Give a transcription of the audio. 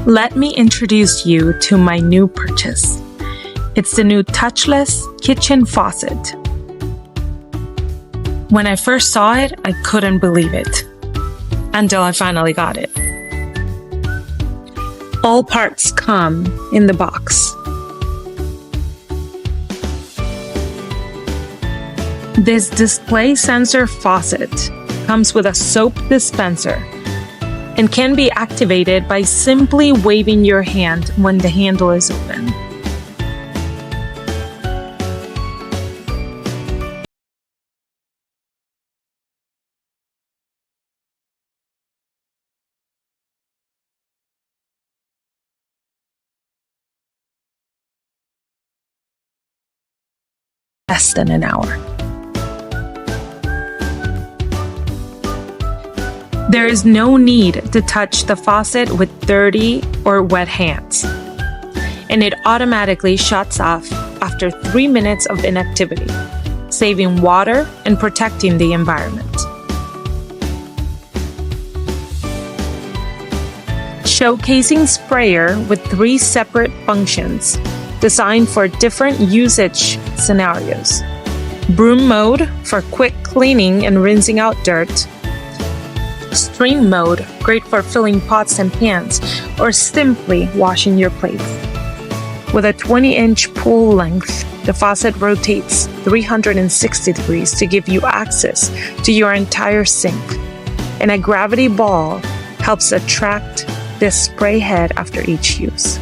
Let me introduce you to my new purchase. It's the new Touchless kitchen faucet. When I first saw it, I couldn't believe it until I finally got it. All parts come in the box. This display sensor faucet comes with a soap dispenser and can be activated by simply waving your hand when the handle is open. Less than an hour. There is no need to touch the faucet with dirty or wet hands, and it automatically shuts off after 3 minutes of inactivity, saving water and protecting the environment. Showcasing sprayer with 3 separate functions designed for different usage scenarios. Broom mode for quick cleaning and rinsing out dirt. Stream mode, great for filling pots and pans or simply washing your plates. With a 20-inch pull length, the faucet rotates 360 degrees to give you access to your entire sink, and a gravity ball helps attract the spray head after each use.